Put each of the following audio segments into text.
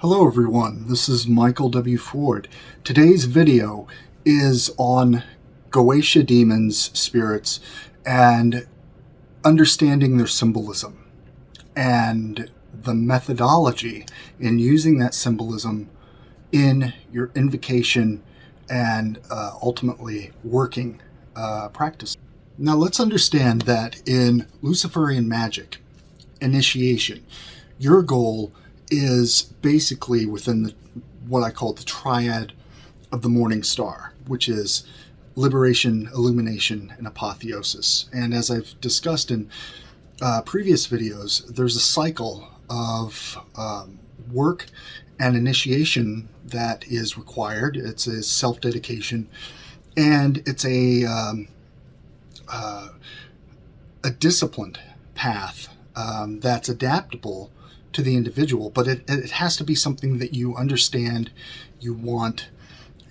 Hello everyone, this is Michael W. Ford. Today's video is on Goetia demons, spirits, and understanding their symbolism, and the methodology in using that symbolism in your invocation and ultimately working practice. Now let's understand that in Luciferian Magick, initiation, your goal is basically within what I call the triad of the morning star, which is liberation, illumination, and apotheosis. And as I've discussed in previous videos, there's a cycle of work and initiation that is required. It's a self-dedication, and it's a disciplined path that's adaptable to the individual, but it has to be something that you understand, you want,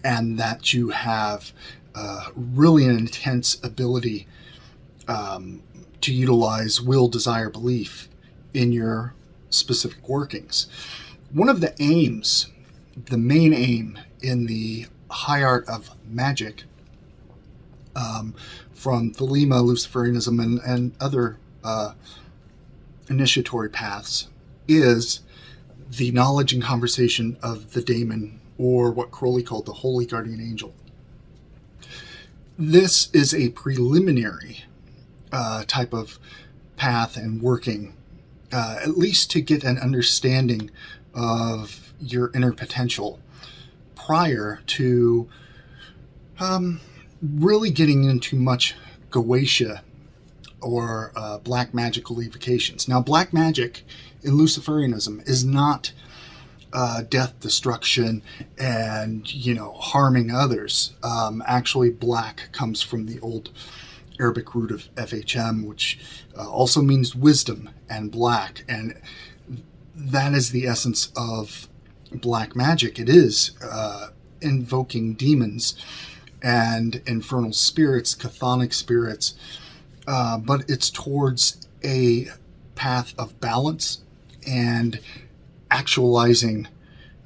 and that you have really an intense ability to utilize will, desire, belief in your specific workings. One of the aims, the main aim in the high art of magic, from Thelema, Lucifereanism, and other initiatory paths, is the knowledge and conversation of the daemon, or what Crowley called the holy guardian angel. This is a preliminary type of path and working, at least to get an understanding of your inner potential prior to really getting into much Goetia or black magical evocations. Now, black magic in Luciferianism is not death, destruction, and harming others. Actually, black comes from the old Arabic root of FHM, which also means wisdom and black, and that is the essence of black magic. It is invoking demons and infernal spirits, chthonic spirits, but it's towards a path of balance and actualizing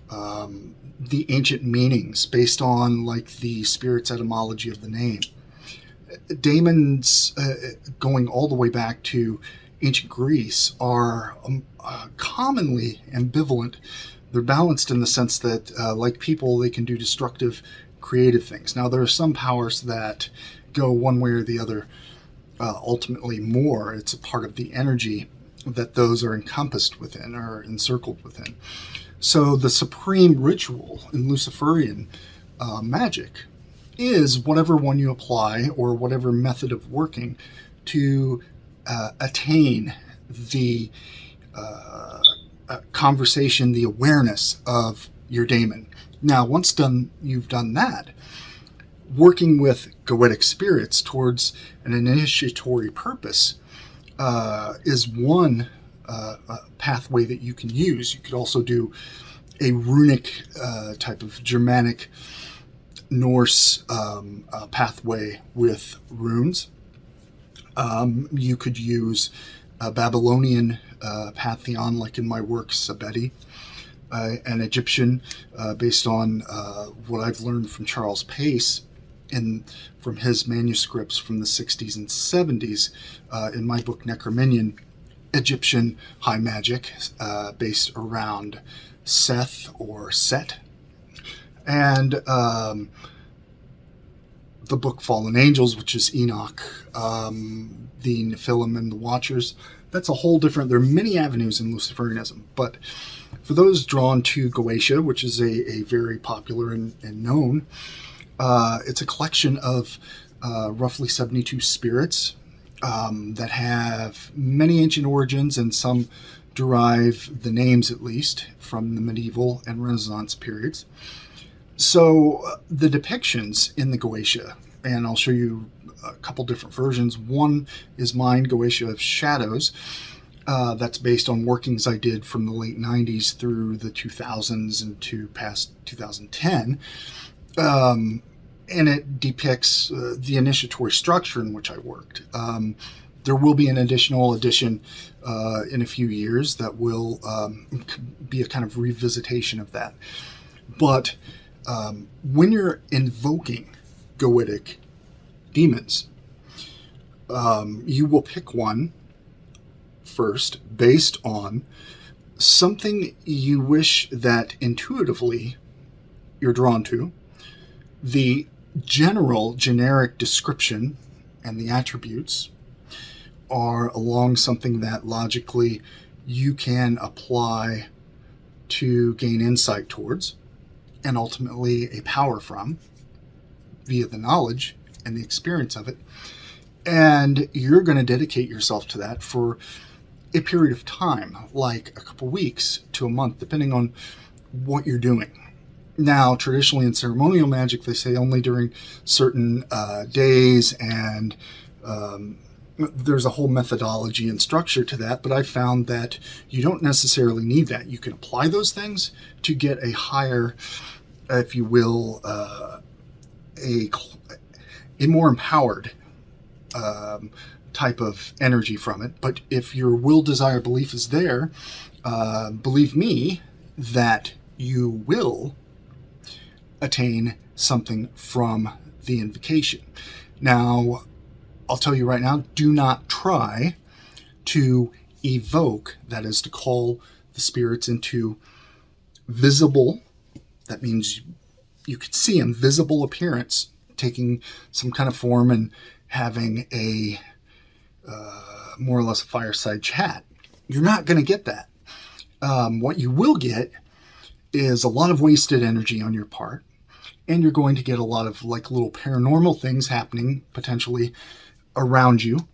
the ancient meanings based on the spirit's etymology of the name. Daemons, going all the way back to ancient Greece, are commonly ambivalent. They're balanced in the sense that, like people, they can do destructive, creative things. Now, there are some powers that go one way or the other. Ultimately more, it's a part of the energy that those are encompassed within or encircled within. So the supreme ritual in Luciferian magic is whatever one you apply, or whatever method of working to attain the conversation, the awareness of your daemon. Now, once you've done that, working with Goetic spirits towards an initiatory purpose is one pathway that you can use. You could also do a runic type of Germanic Norse pathway with runes. You could use a Babylonian pantheon, like in my work Sabeti, an Egyptian, based on what I've learned from Charles Pace from his manuscripts from the 60s and 70s in my book Necrominion, Egyptian high magic, based around Seth or Set, and the book Fallen Angels, which is Enoch, the Nephilim and the Watchers. That's a whole different, there are many avenues in Luciferianism, but for those drawn to Goetia, which is a very popular and known, it's a collection of roughly 72 spirits that have many ancient origins, and some derive the names, at least, from the medieval and Renaissance periods. So the depictions in the Goetia, and I'll show you a couple different versions. One is mine, GOETIA of Shadows. That's based on workings I did from the late 90s through the 2000s and to past 2010. And it depicts the initiatory structure in which I worked. There will be an additional edition in a few years that will be a kind of revisitation of that. But when you're invoking Goetic demons, you will pick one first based on something you wish that intuitively you're drawn to, the general generic description and the attributes are along something that logically you can apply to gain insight towards and ultimately a power from via the knowledge and the experience of it. And you're going to dedicate yourself to that for a period of time, like a couple weeks to a month, depending on what you're doing. Now, traditionally in ceremonial magic, they say only during certain days, and there's a whole methodology and structure to that, but I found that you don't necessarily need that. You can apply those things to get a higher, if you will, a more empowered type of energy from it. But if your will, desire, belief is there, believe me that you will attain something from the invocation. Now, I'll tell you right now, do not try to evoke, that is to call the spirits into visible, that means you could see them, visible appearance, taking some kind of form and having a more or less a fireside chat. You're not going to get that. What you will get is a lot of wasted energy on your part, and you're going to get a lot of like little paranormal things happening potentially around you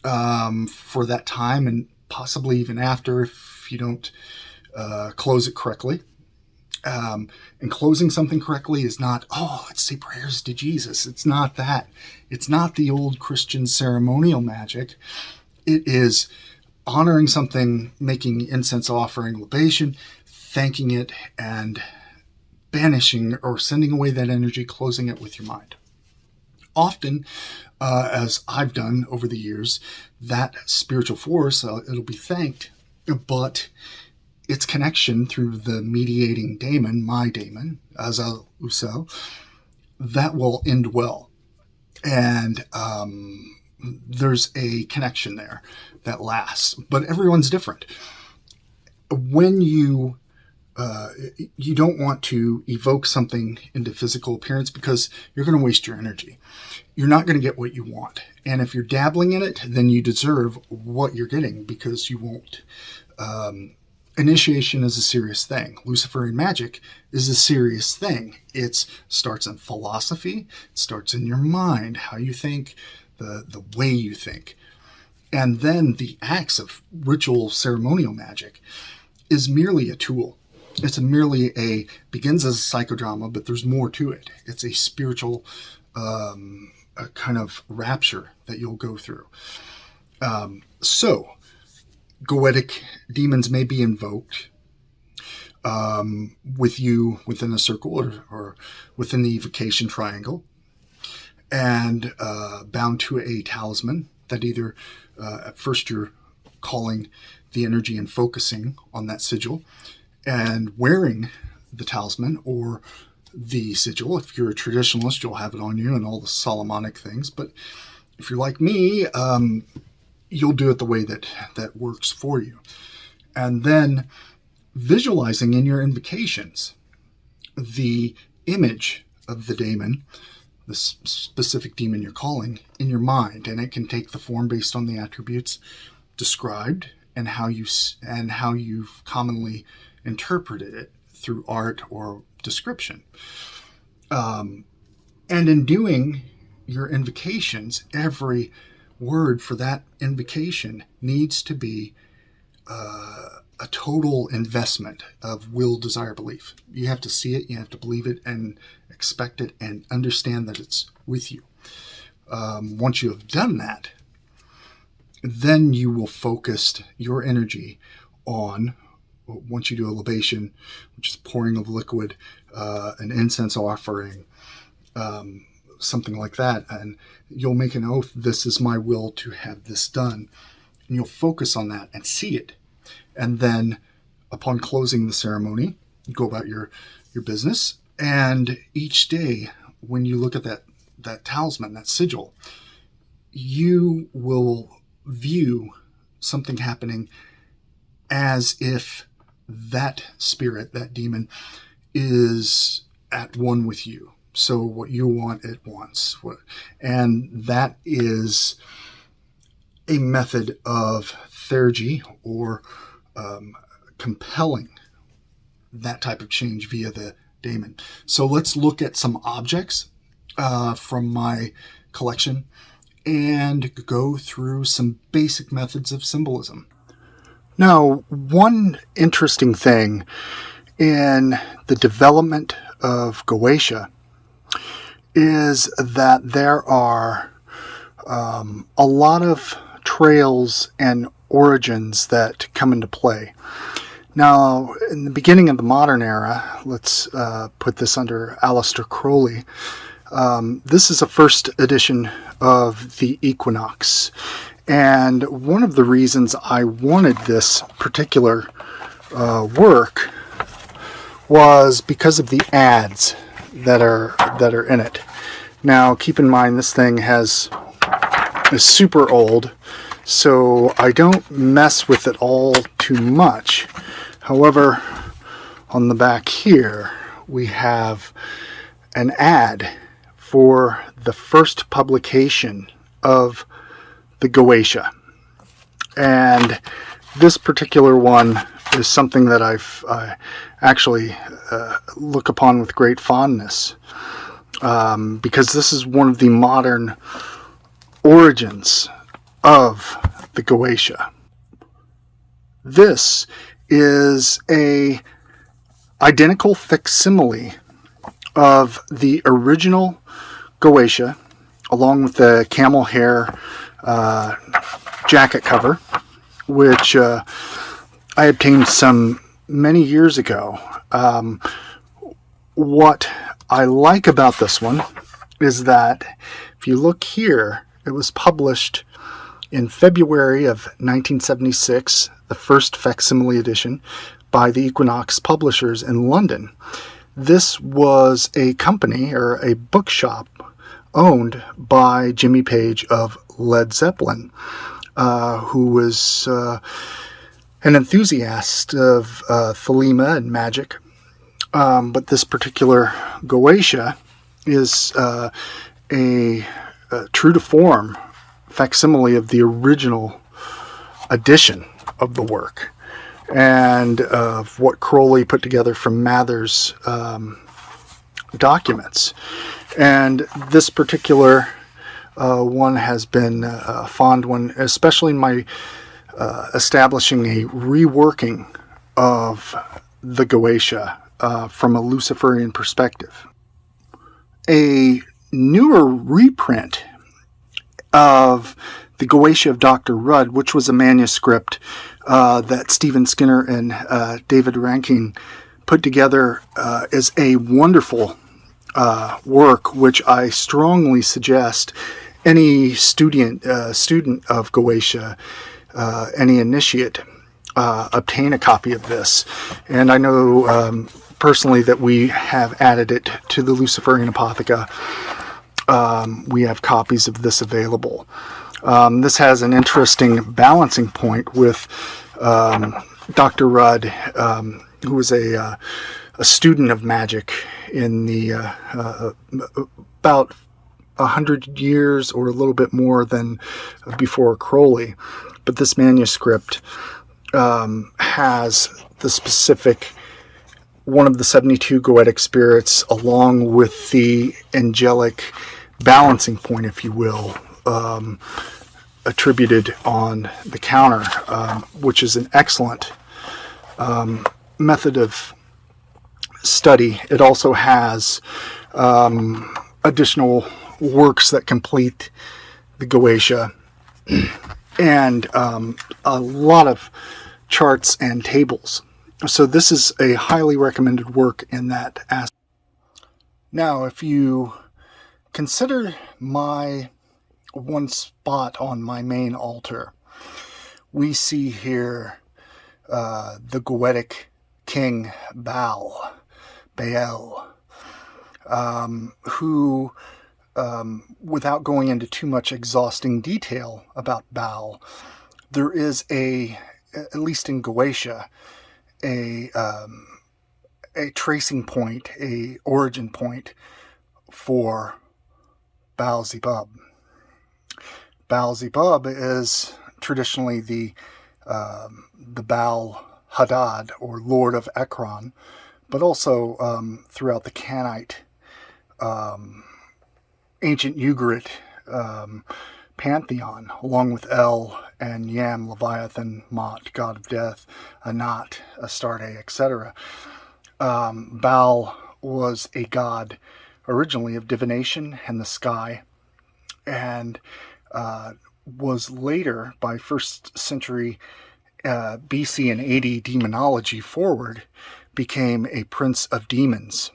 for that time, and possibly even after if you don't close it correctly. And closing something correctly is not, oh, let's say prayers to Jesus. It's not that. It's not the old Christian ceremonial magic. It is honoring something, making incense offering, libation, thanking it, and banishing or sending away that energy, closing it with your mind. Often, as I've done over the years, that spiritual force, it'll be thanked, but its connection through the mediating daemon, my daemon, Azal Usel, that will end well. And there's a connection there that lasts, but everyone's different. When you don't want to evoke something into physical appearance because you're going to waste your energy. You're not going to get what you want. And if you're dabbling in it, then you deserve what you're getting because you won't. Initiation is a serious thing. Luciferian Magick is a serious thing. It starts in philosophy. It starts in your mind, how you think, the way you think. And then the acts of ritual ceremonial magic is merely a tool. It's begins as a psychodrama, but there's more to it. It's a spiritual a kind of rapture that you'll go through. So, Goetic demons may be invoked with you within a circle or within the evocation triangle, and bound to a talisman that either at first you're calling the energy and focusing on that sigil and wearing the talisman or the sigil. If you're a traditionalist, you'll have it on you and all the Solomonic things. But if you're like me, you'll do it the way that works for you. And then visualizing in your invocations the image of the daemon, the specific demon you're calling, in your mind. And it can take the form based on the attributes described and how you've commonly interpreted it through art or description. And in doing your invocations, every word for that invocation needs to be a total investment of will, desire, belief. You have to see it, you have to believe it, and expect it, and understand that it's with you. Once you have done that, then you will focus your energy on, once you do a libation, which is pouring of liquid, an incense offering, something like that, and you'll make an oath, this is my will to have this done, and you'll focus on that and see it. And then upon closing the ceremony, you go about your business, and each day when you look at that talisman, that sigil, you will view something happening as if that spirit, that demon, is at one with you. So what you want, it wants. And that is a method of theurgy, or compelling that type of change via the daemon. So let's look at some objects from my collection and go through some basic methods of symbolism. Now, one interesting thing in the development of Goetia is that there are a lot of trails and origins that come into play. Now, in the beginning of the modern era, let's put this under Aleister Crowley. This is a first edition of the Equinox. And one of the reasons I wanted this particular work was because of the ads that are in it. Now, keep in mind, this thing is super old, so I don't mess with it all too much. However, on the back here, we have an ad for the first publication of the Goetia. And this particular one is something that I actually look upon with great fondness, because this is one of the modern origins of the Goetia. This is a identical facsimile of the original Goetia, along with the camel hair jacket cover, which I obtained some many years ago. What I like about this one is that if you look here, it was published in February of 1976, the first facsimile edition by the Equinox publishers in London. This was a company, or a bookshop, owned by Jimmy Page of Led Zeppelin, who was an enthusiast of thelema and magic. But this particular Goetia is a true to form facsimile of the original edition of the work, and of what Crowley put together from Mather's documents. And this particular one has been a fond one, especially in my establishing a reworking of the Goetia from a Luciferian perspective. A newer reprint of the Goetia of Dr. Rudd, which was a manuscript that Stephen Skinner and David Rankin put together, is a wonderful work, which I strongly suggest any student of Goetia, any initiate, obtain a copy of this. And I know personally that we have added it to the Luciferian Apotheca. We have copies of this available. This has an interesting balancing point with Dr. Rudd, who was a student of magic in the about 100 years or a little bit more than before Crowley. But this manuscript has the specific one of the 72 Goetic spirits, along with the angelic balancing point, if you will, attributed on the counter, which is an excellent method of study. It also has additional works that complete the Goetia, and a lot of charts and tables. So this is a highly recommended work in that aspect. Now, if you Consider my one spot on my main altar. We see here the Goetic king Baal, who, without going into too much exhausting detail about Baal, there is at least in Goetia, a tracing point, a origin point for Baal-zebub. Baal-zebub is traditionally the Baal Hadad, or Lord of Ekron, but also throughout the Canaanite, ancient Ugaritic pantheon, along with El and Yam, Leviathan, Mot, god of death, Anat, Astarte, etc. Baal was a god originally of divination and the sky, and was later, by 1st century BC and AD demonology forward, became a prince of demons,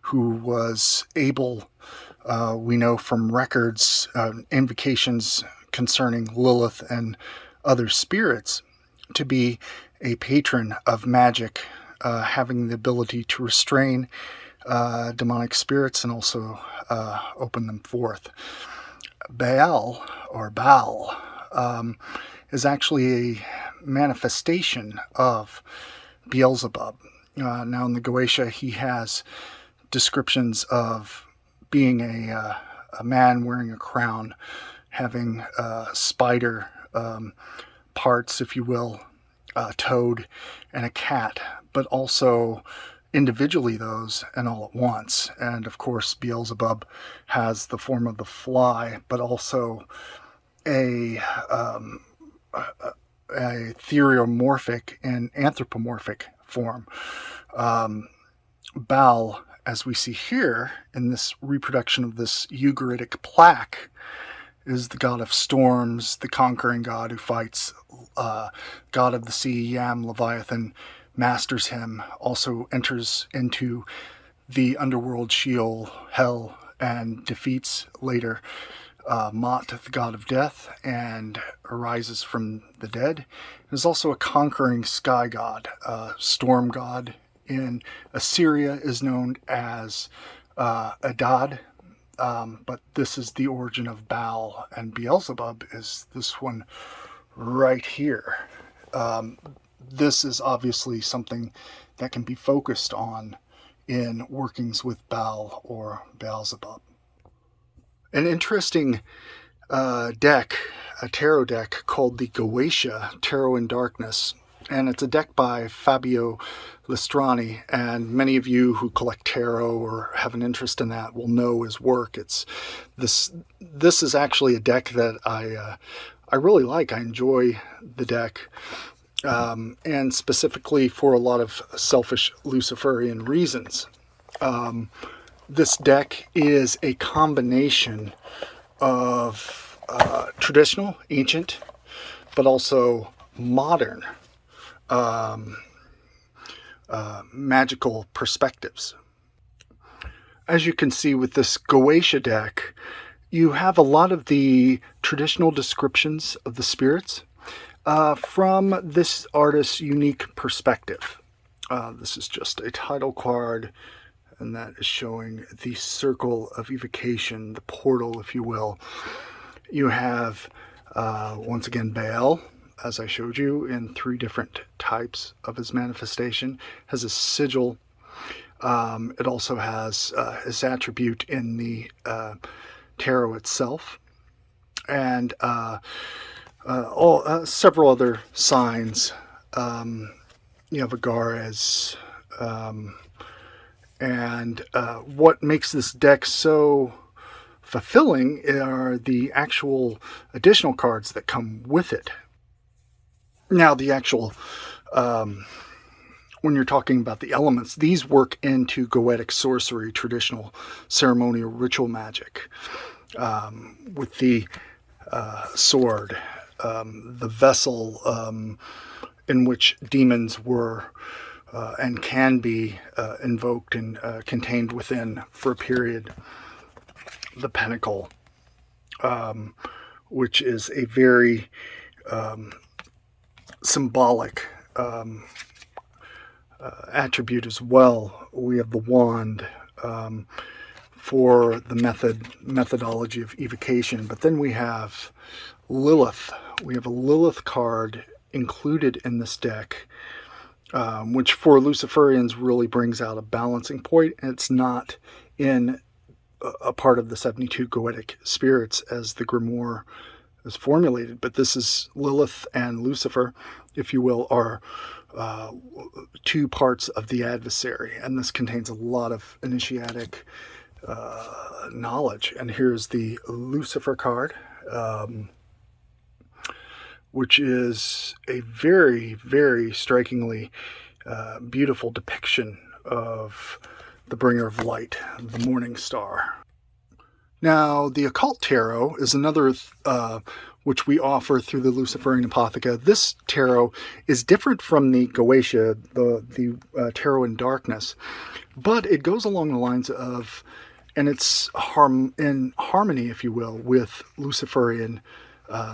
who was able, we know from records, invocations concerning Lilith and other spirits, to be a patron of magic, having the ability to restrain demonic spirits and also open them forth. Baal, or Baal, is actually a manifestation of Beelzebub. Now in the Goetia, he has descriptions of being a man wearing a crown, having spider parts, if you will, a toad and a cat, but also individually those and all at once. And of course, Beelzebub has the form of the fly, but also a theriomorphic and anthropomorphic form. Baal, as we see here in this reproduction of this Ugaritic plaque, is the god of storms, the conquering god who fights, god of the sea, Yam, Leviathan, masters him, also enters into the underworld, Sheol, hell, and defeats later Mot, the god of death, and arises from the dead. Is also a conquering sky god, storm god. In Assyria is known as Adad, but this is the origin of Baal, and Beelzebub is this one right here. This is obviously something that can be focused on in workings with Baal or Beelzebub. An interesting deck, a tarot deck called the Goetia Tarot in Darkness, and it's a deck by Fabio Listrani, and many of you who collect tarot or have an interest in that will know his work. This is actually a deck that I really like. I enjoy the deck, and specifically for a lot of selfish Luciferian reasons. This deck is a combination of traditional, ancient, but also modern magical perspectives. As you can see with this Goetia deck, you have a lot of the traditional descriptions of the spirits from this artist's unique perspective. This is just a title card, and that is showing the circle of evocation, the portal, if you will. You have, once again, Baal, as I showed you, in 3 different types of his manifestation. Has a sigil. It also has his attribute in the tarot itself, and several other signs. You have Agares, and what makes this deck so fulfilling are the actual additional cards that come with it. Now, the actual, when you're talking about the elements, these work into Goetic sorcery, traditional ceremonial ritual magic, with the sword, the vessel in which demons were and can be invoked and contained within for a period. the pentacle, which is a very symbolic attribute as well. We have the wand for the methodology of evocation, but then we have Lilith. We have a Lilith card included in this deck, which for Luciferians really brings out a balancing point. It's not in a part of the 72 Goetic spirits as the grimoire is formulated, but this is Lilith and Lucifer, if you will, are two parts of the adversary, and this contains a lot of initiatic knowledge. And here's the Lucifer card, which is a very, very strikingly beautiful depiction of the bringer of light, the morning star. Now, the occult tarot is another which we offer through the Luciferian Apotheca. This tarot is different from the Goetia, the tarot in darkness, but it goes along the lines of, and it's in harmony, if you will, with Luciferian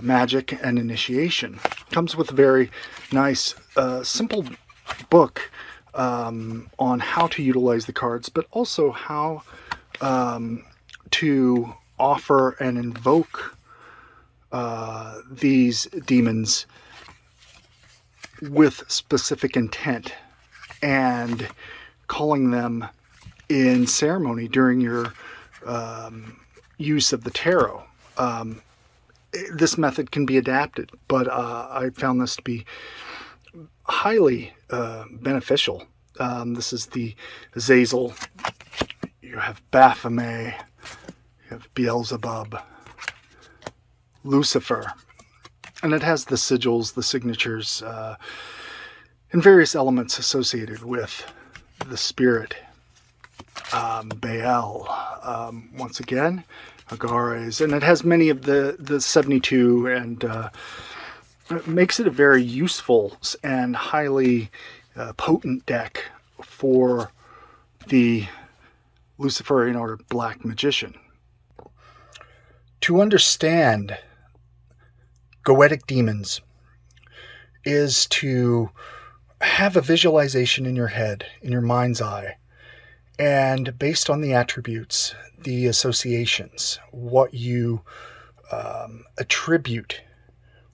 magic and initiation. It comes with a very nice, simple book on how to utilize the cards, but also how to offer and invoke these demons with specific intent, and calling them in ceremony during your use of the tarot. This method can be adapted, but I found this to be highly beneficial. This is the Sigils. You have Baphomet, you have Beelzebub, Lucifer, and it has the sigils, the signatures, and various elements associated with the spirit. Baal, once again, Agares, and it has many of the 72, and it makes it a very useful and highly potent deck for the Luciferian or Black Magician. To understand Goetic demons is to have a visualization in your head, in your mind's eye, and based on the attributes, the associations, what you attribute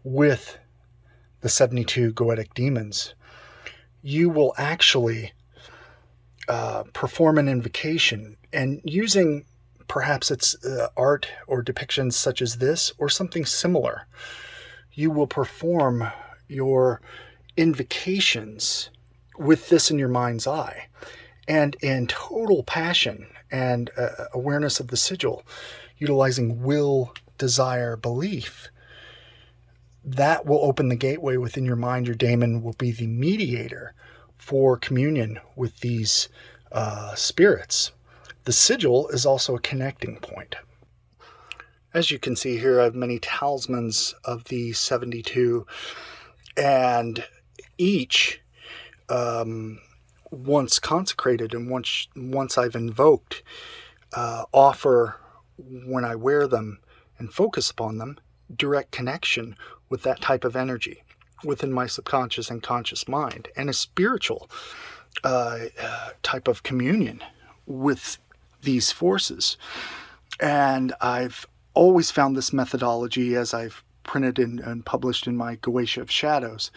with the 72 Goetic demons, you will actually perform an invocation, and using perhaps it's art or depictions such as this or something similar, you will perform your invocations with this in your mind's eye, and in total passion and awareness of the sigil, utilizing will, desire, belief. That will open the gateway within your mind. Your daemon will be the mediator for communion with these spirits. The sigil is also a connecting point. As you can see here, I have many talismans of the 72, and each, once consecrated and once I've invoked, offer, when I wear them and focus upon them, direct connection with that type of energy within my subconscious and conscious mind, and a spiritual type of communion with these forces. And I've always found this methodology, as I've printed and published in my GOETIA of Shadows,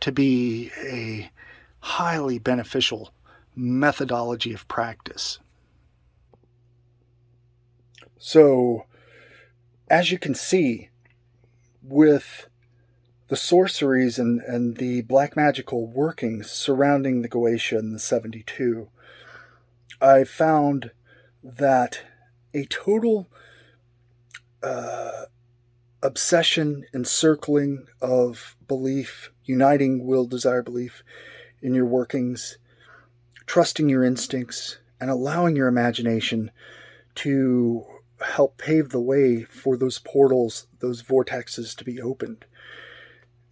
to be a highly beneficial methodology of practice. So, as you can see, with the sorceries and the black magical workings surrounding the Goetia and the 72, I found that a total obsession, encircling of belief, uniting will, desire, belief in your workings, trusting your instincts, and allowing your imagination to help pave the way for those portals, those vortexes to be opened,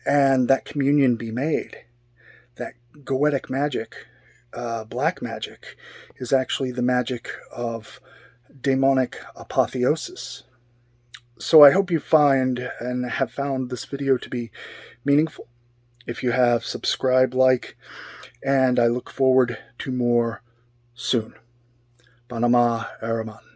and that communion be made. That Goetic magic, black magic, is actually the magic of demonic apotheosis. So I hope you find and have found this video to be meaningful. If you have, subscribe, like, and I look forward to more soon. Panama Araman.